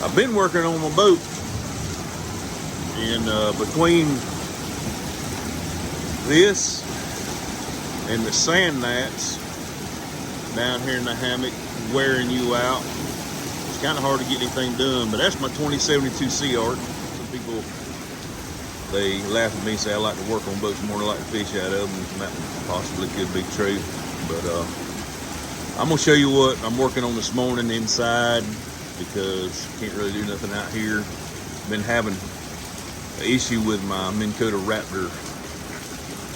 I've been working on my boat, and between this and the sand gnats down here in the hammock wearing you out, it's kind of hard to get anything done. But that's my 2072 Sea Arc. Some people, they laugh at me and say I like to work on boats more than I like to fish out of them. And that possibly could be true. But I'm gonna show you what I'm working on this morning inside, because can't really do nothing out here. Been having an issue with my Minn Kota Raptor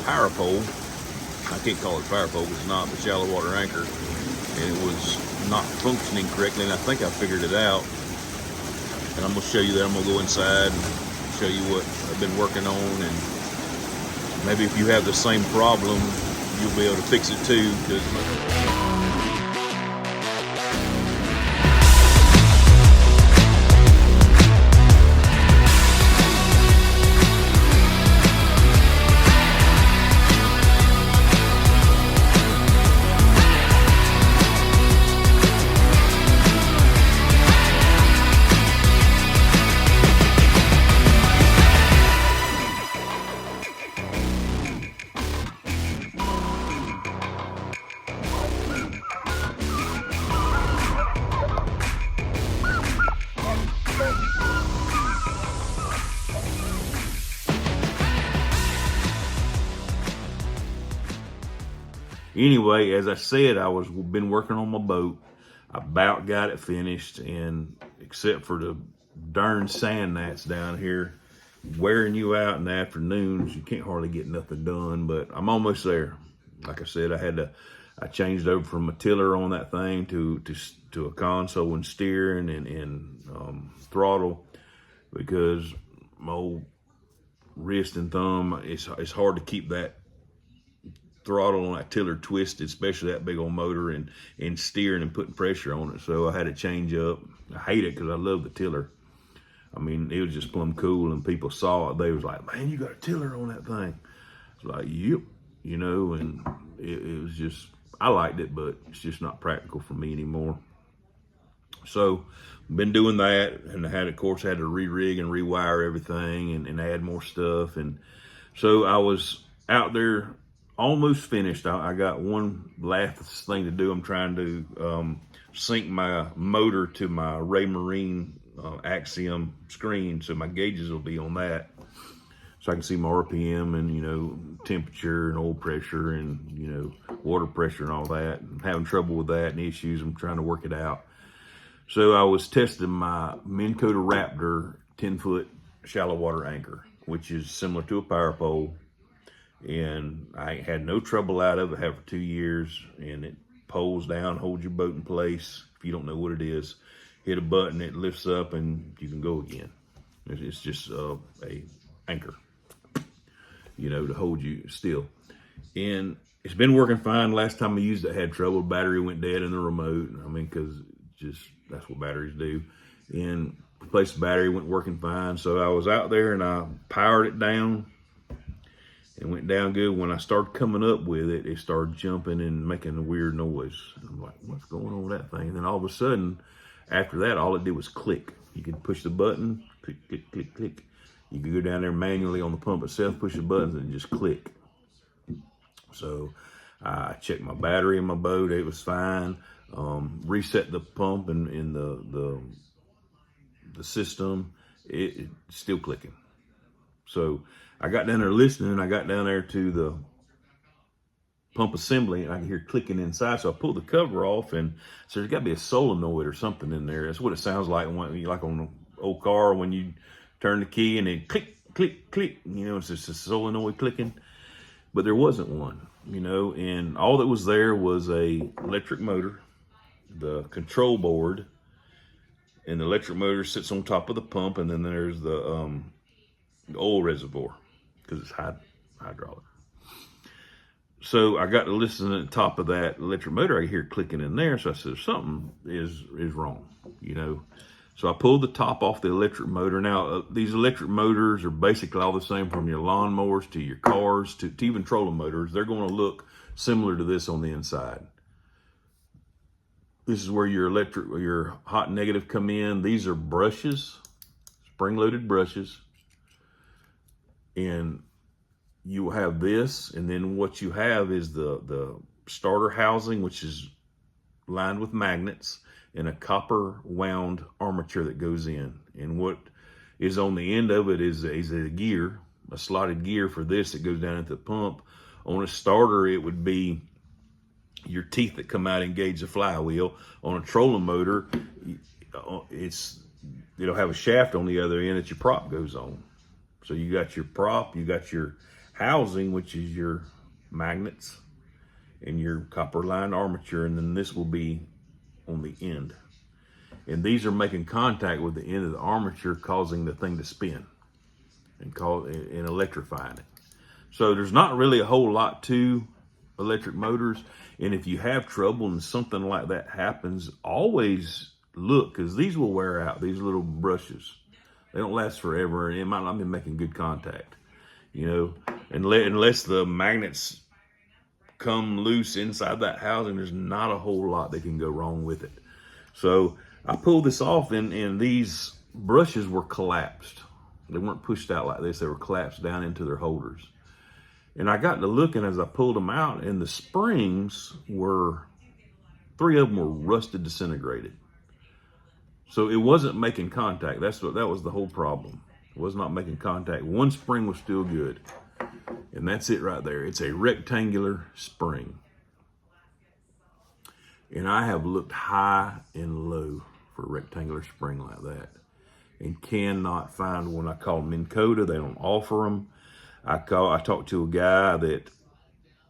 power pole. I can't call it fire pole, it's not, but shallow water anchor. And it was not functioning correctly, and I think I figured it out. And I'm gonna show you that. I'm gonna go inside and show you what I've been working on, and maybe if you have the same problem, you'll be able to fix it too. Anyway, as I said, been working on my boat. I about got it finished, and except for the darn sand gnats down here wearing you out in the afternoons, you can't hardly get nothing done. But I'm almost there. Like I said, I changed over from a tiller on that thing to a console and steering and throttle, because my old wrist and thumb, it's hard to keep that throttle on that tiller twisted, especially that big old motor, and steering and putting pressure on it. So I had to change up. I hate it because I love the tiller. I mean, it was just plumb cool, and people saw it. They was like, man, you got a tiller on that thing. It's like, yep, you know, and it was just, I liked it, but it's just not practical for me anymore. So been doing that, and I had to re-rig and rewire everything and add more stuff. And so I was out there almost finished. I got one last thing to do. I'm trying to sync my motor to my Ray Marine Axiom screen, so my gauges will be on that, so I can see my RPM and, you know, temperature and oil pressure and, you know, water pressure and all that. I'm having trouble with that and issues. I'm trying to work it out. So I was testing my Minn Kota Raptor 10-foot shallow water anchor, which is similar to a power pole. And I had no trouble out of it. I have for 2 years, and it pulls down, holds your boat in place. If you don't know what it is, hit a button, it lifts up, and you can go again. It's just a anchor, you know, to hold you still. And it's been working fine. Last time I used it, I had trouble. Battery went dead in the remote. I mean, because just that's what batteries do. And replaced the battery, went working fine. So I was out there and I powered it down. It went down good. When I started coming up with it, it started jumping and making a weird noise. I'm like, what's going on with that thing? And then all of a sudden, after that, all it did was click. You could push the button, click, click, click, click. You could go down there manually on the pump itself, push the buttons, and just click. So I checked my battery in my boat. It was fine. Reset the pump and the system. It's still clicking. So I got down there listening, and I got down there to the pump assembly, and I could hear clicking inside. So I pulled the cover off, and so there's got to be a solenoid or something in there. That's what it sounds like like on an old car when you turn the key and it click, click, click. You know, it's just a solenoid clicking. But there wasn't one, you know, and all that was there was a electric motor, the control board, and the electric motor sits on top of the pump, and then there's the oil reservoir, because it's hydraulic. So I got to listen at the top of that electric motor. I hear clicking in there. So I said, something is wrong, you know. So I pulled the top off the electric motor. Now, these electric motors are basically all the same, from your lawnmowers to your cars to even trolling motors. They're going to look similar to this on the inside. This is where your hot and negative come in. These are brushes, spring-loaded brushes. And you have this, and then what you have is the starter housing, which is lined with magnets, and a copper wound armature that goes in. And what is on the end of it is a gear, a slotted gear for this that goes down into the pump. On a starter, it would be your teeth that come out and engage the flywheel. On a trolling motor, it'll have a shaft on the other end that your prop goes on. So you got your prop, you got your housing, which is your magnets, and your copper lined armature, and then this will be on the end. And these are making contact with the end of the armature, causing the thing to spin and electrifying it. So there's not really a whole lot to electric motors. And if you have trouble and something like that happens, always look, because these will wear out, these little brushes. They don't last forever, and it might not be making good contact, you know, unless the magnets come loose inside that housing. There's not a whole lot that can go wrong with it. So I pulled this off, and these brushes were collapsed. They weren't pushed out like this. They were collapsed down into their holders. And I got to looking as I pulled them out, and the springs were, 3 of them were rusted, disintegrated. So it wasn't making contact. That was the whole problem. It was not making contact. One spring was still good. And that's it right there. It's a rectangular spring. And I have looked high and low for a rectangular spring like that, and cannot find one. I called Minn Kota. They don't offer them. I talked to a guy that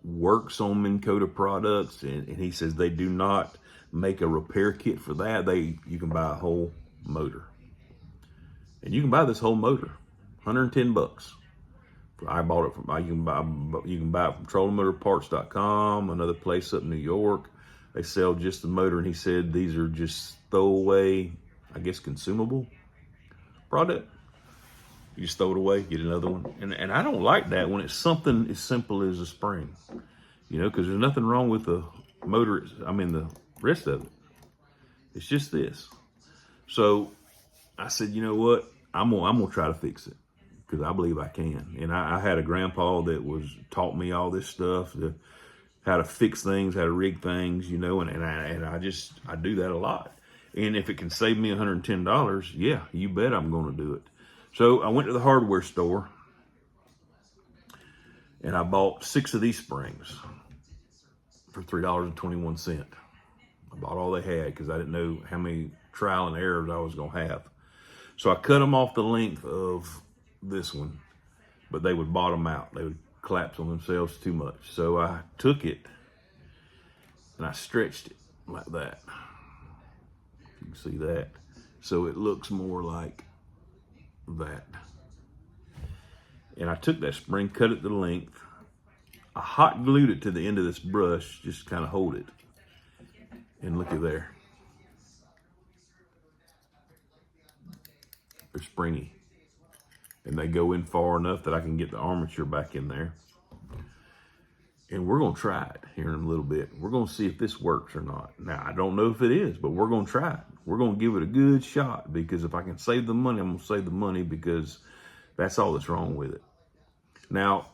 works on Minn Kota products, and he says they do not make a repair kit for that. You can buy a whole motor, and you can buy this whole motor, $110. I bought it from. You can buy it from TrollingMotorParts.com, another place up in New York. They sell just the motor, and he said these are just throwaway, I guess, consumable product. You just throw it away, get another one, and I don't like that when it's something as simple as a spring, you know, because there's nothing wrong with the motor. I mean the rest of it. It's just this. So I said, you know what? I'm gonna try to fix it, because I believe I can. And I had a grandpa that taught me all this stuff, how to fix things, how to rig things, you know, and I do that a lot. And if it can save me $110, yeah, you bet I'm gonna do it. So I went to the hardware store, and I bought 6 of these springs for $3.21. I bought all they had because I didn't know how many trial and errors I was gonna have. So I cut them off the length of this one, but they would bottom out. They would collapse on themselves too much. So I took it and I stretched it like that. You can see that. So it looks more like that. And I took that spring, cut it to length. I hot glued it to the end of this brush, just to kind of hold it. And look at there. They're springy. And they go in far enough that I can get the armature back in there. And we're going to try it here in a little bit. We're going to see if this works or not. Now, I don't know if it is, but we're going to try it. We're going to give it a good shot, because if I can save the money, I'm going to save the money, because that's all that's wrong with it. Now,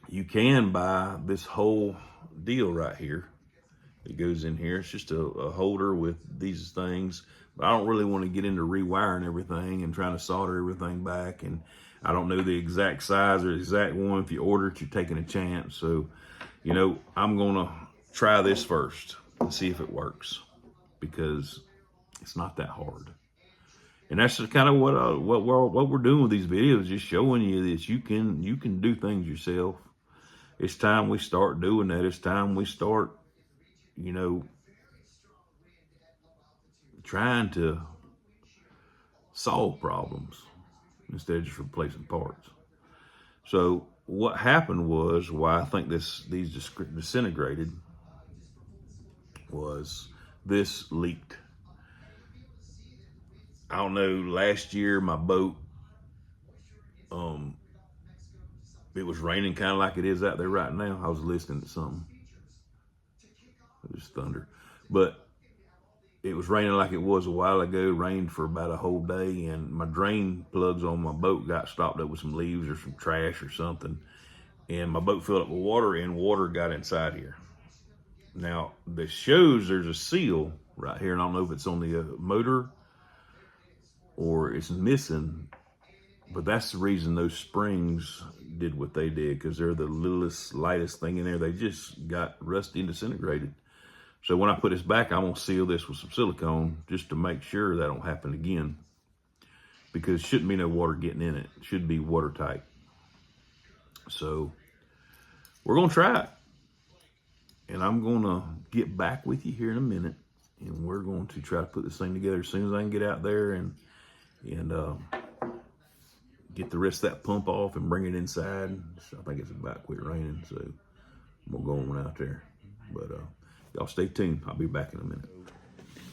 you can buy this whole deal right here. It goes in here. It's just a holder with these things. But I don't really want to get into rewiring everything and trying to solder everything back. And I don't know the exact size or the exact one. If you order it, you're taking a chance. So, you know, I'm going to try this first and see if it works, because it's not that hard. And that's just kind of what we're doing with these videos, just showing you that you can do things yourself. It's time we start doing that. It's time we start, you know, trying to solve problems instead of just replacing parts. So what happened was, why I think these disintegrated, was this leaked. I don't know, last year my boat, it was raining kind of like it is out there right now. I was listening to something. It was thunder. But it was raining like it was a while ago, rained for about a whole day, and my drain plugs on my boat got stopped up with some leaves or some trash or something. And my boat filled up with water, and water got inside here. Now, this shows there's a seal right here, and I don't know if it's on the motor or it's missing, but that's the reason those springs did what they did, because they're the littlest, lightest thing in there. They just got rusty and disintegrated. So when I put this back, I'm gonna seal this with some silicone just to make sure that don't happen again, because shouldn't be no water getting in it. It should be watertight. So we're gonna try it, and I'm gonna get back with you here in a minute, and we're going to try to put this thing together as soon as I can get out there and get the rest of that pump off and bring it inside. So I think it's about to quit raining, so I'm gonna go on out there. But y'all stay tuned. I'll be back in a minute.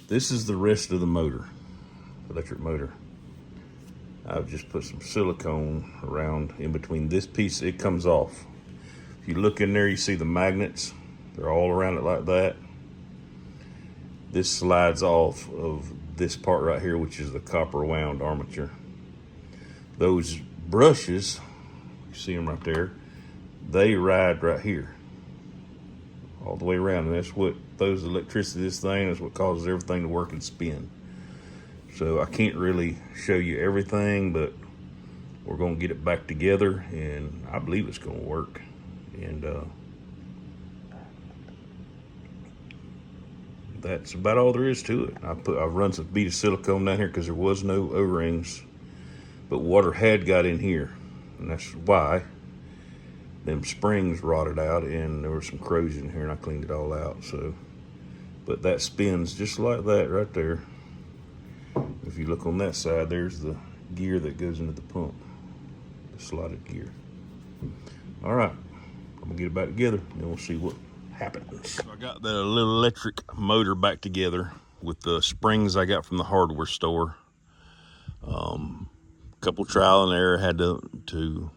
This is the rest of the motor, electric motor. I've just put some silicone around in between this piece. It comes off. If you look in there, you see the magnets. They're all around it like that. This slides off of this part right here, which is the copper wound armature. Those brushes, you see them right there, they ride right here all the way around, and that's what throws the electricity to this thing. That's what causes everything to work and spin. So I can't really show you everything, but we're gonna get it back together, and I believe it's gonna work. And that's about all there is to it. I've run some bead of silicone down here because there was no O-rings, but water had got in here, and that's why them springs rotted out, and there was some corrosion in here, and I cleaned it all out. So, but that spins just like that right there. If you look on that side, there's the gear that goes into the pump, the slotted gear. All right, I'm gonna get it back together, and then we'll see what happens. So I got the little electric motor back together with the springs I got from the hardware store. Couple trial and error, had to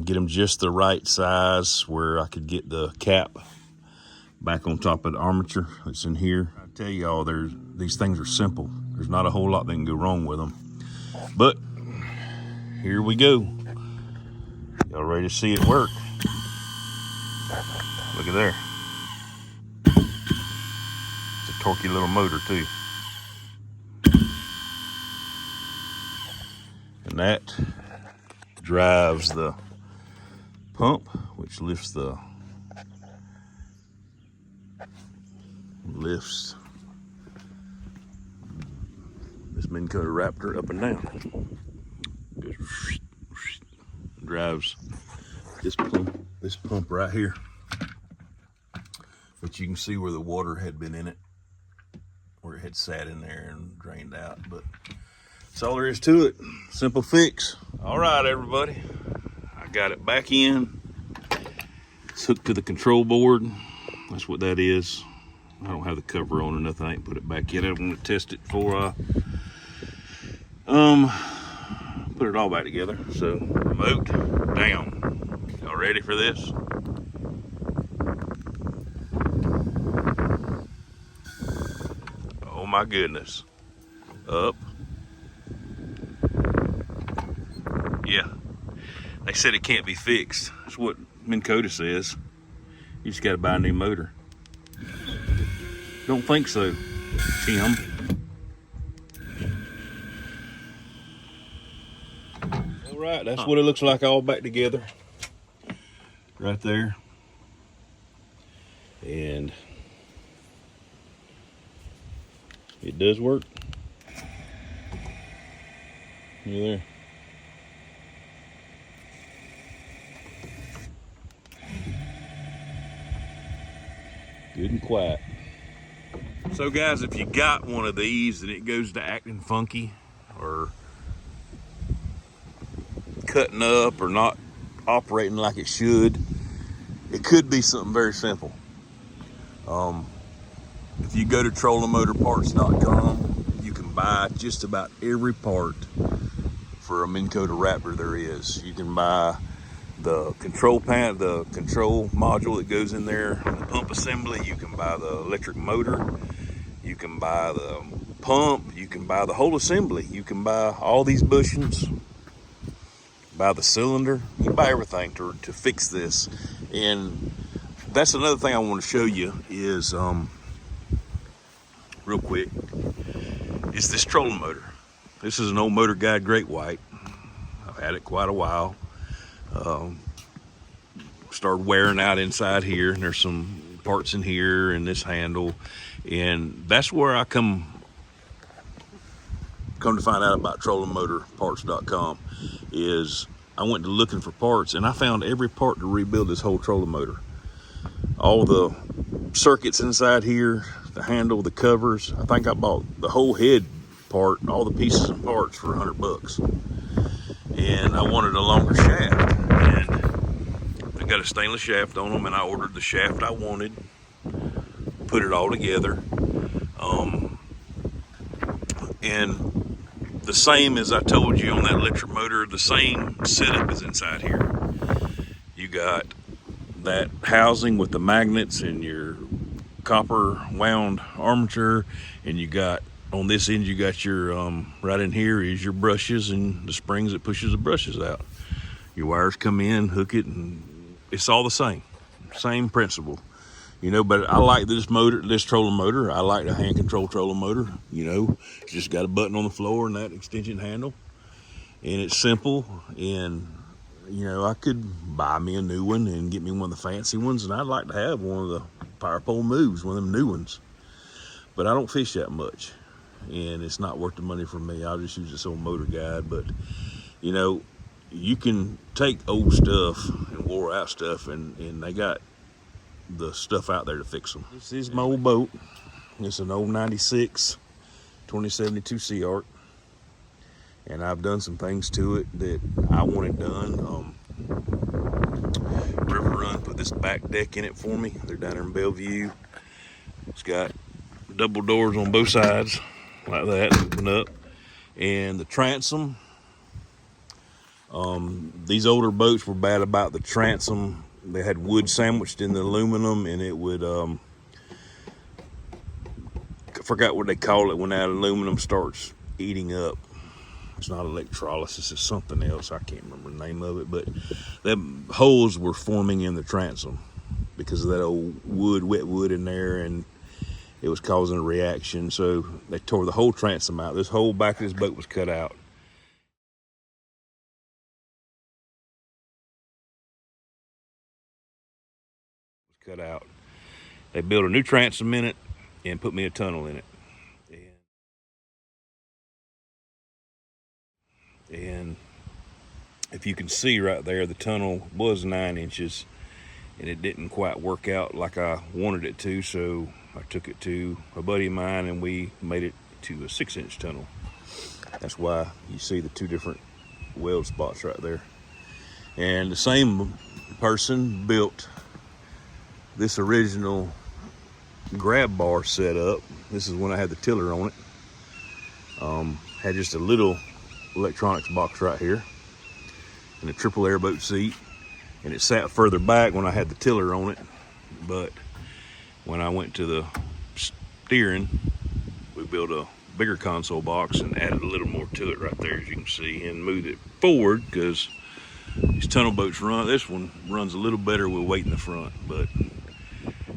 get them just the right size where I could get the cap back on top of the armature that's in here. I tell y'all, these things are simple. There's not a whole lot that can go wrong with them. But here we go. Y'all ready to see it work? Look at there. It's a torquey little motor too. And that drives the pump, which lifts this Minn Kota Raptor up and down. Goes, drives this pump right here, which you can see where the water had been in it, where it had sat in there and drained out. But that's all there is to it. Simple fix. All right, everybody. I got it back in. It's hooked to the control board. That's what that is. I don't have the cover on or nothing. I ain't put it back yet. I'm going to test it before I put it all back together. So, remote down. Y'all ready for this? Oh my goodness. Up. Yeah, they said it can't be fixed. That's what Minn Kota says. You just gotta buy a new motor. Don't think so, Tim. All right, that's what it looks like all back together. Right there. And it does work. You there? Good and quiet. So guys, if you got one of these and it goes to acting funky or cutting up or not operating like it should, it could be something very simple. If you go to trollingmotorparts.com, you can buy just about every part for a Minn Kota Raptor there is. You can buy the control panel, the control module that goes in there, the pump assembly. You can buy the electric motor. You can buy the pump. You can buy the whole assembly. You can buy all these bushings. Buy the cylinder. You can buy everything to fix this. And that's another thing I want to show you is real quick. It's this trolling motor. This is an old Motor Guide Great White. I've had it quite a while. Started wearing out inside here, and there's some parts in here and this handle, and that's where I come to find out about trollingmotorparts.com. is I went to looking for parts, and I found every part to rebuild this whole trolling motor. All the circuits inside here, the handle, the covers. I think I bought the whole head part, all the pieces and parts for $100. And I wanted a longer shaft, and I got a stainless shaft on them, and I ordered the shaft I wanted, put it all together, and the same as I told you on that electric motor, the same setup is inside here. You got that housing with the magnets and your copper wound armature, and you got on this end, you got your right in here is your brushes and the springs that pushes the brushes out. Your wires come in, hook it, and it's all the same principle, you know. But I like this motor, this trolling motor. I like the hand control trolling motor, you know. It's just got a button on the floor and that extension handle, and it's simple. And you know, I could buy me a new one and get me one of the fancy ones, and I'd like to have one of the power pole moves, one of them new ones. But I don't fish that much, and it's not worth the money for me. I'll just use this old Motor Guide. But you know, you can take old stuff and wore out stuff, and they got the stuff out there to fix them. This is my old boat. It's an old 96 2072 Sea Arc, and I've done some things to it that I wanted done. River Run put this back deck in it for me. They're down there in Bellevue. It's got double doors on both sides like that, open up, and the transom. These older boats were bad about the transom. They had wood sandwiched in the aluminum, and it would I forgot what they call it when that aluminum starts eating up. It's not electrolysis, it's something else. I can't remember the name of it, but them holes were forming in the transom because of that old wood, wet wood in there, and it was causing a reaction. So they tore the whole transom out. This whole back of this boat was cut out. They built a new transom in it and put me a tunnel in it. And if you can see right there, the tunnel was 9 inches, and it didn't quite work out like I wanted it to. So I took it to a buddy of mine, and we made it to a 6-inch tunnel. That's why you see the two different weld spots right there. And the same person built this original grab bar set up. This is when I had the tiller on it. Had just a little electronics box right here and a triple airboat seat, and it sat further back when I had the tiller on it. But when I went to the steering, we built a bigger console box and added a little more to it right there, as you can see, and moved it forward because these tunnel boats this one runs a little better with weight in the front. But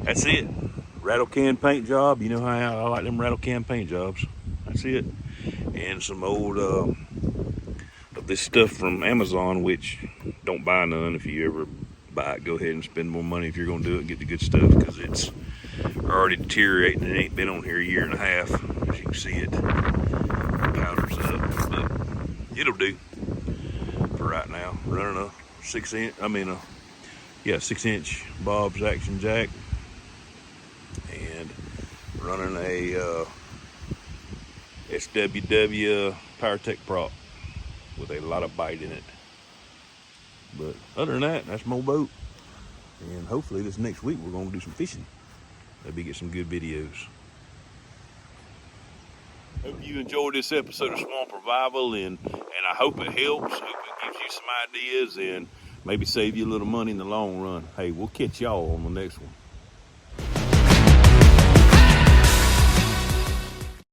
that's it. Rattle can paint job. You know how I like them rattle can paint jobs. That's it. And some old of this stuff from Amazon, which don't buy none. If you ever buy it, go ahead and spend more money if you're going to do it and get the good stuff, because it's already deteriorating. It ain't been on here a year and a half. As you can see, it powders up, but it'll do for right now. Running a 6-inch, 6-inch Bob's Action Jack, and running a SWW PowerTech prop with a lot of bite in it. But other than that, that's my boat. And hopefully this next week we're going to do some fishing. Maybe get some good videos. Hope you enjoyed this episode of Swamp Revival, and I hope it helps. Hope it gives you some ideas, and maybe save you a little money in the long run. Hey, we'll catch y'all on the next one.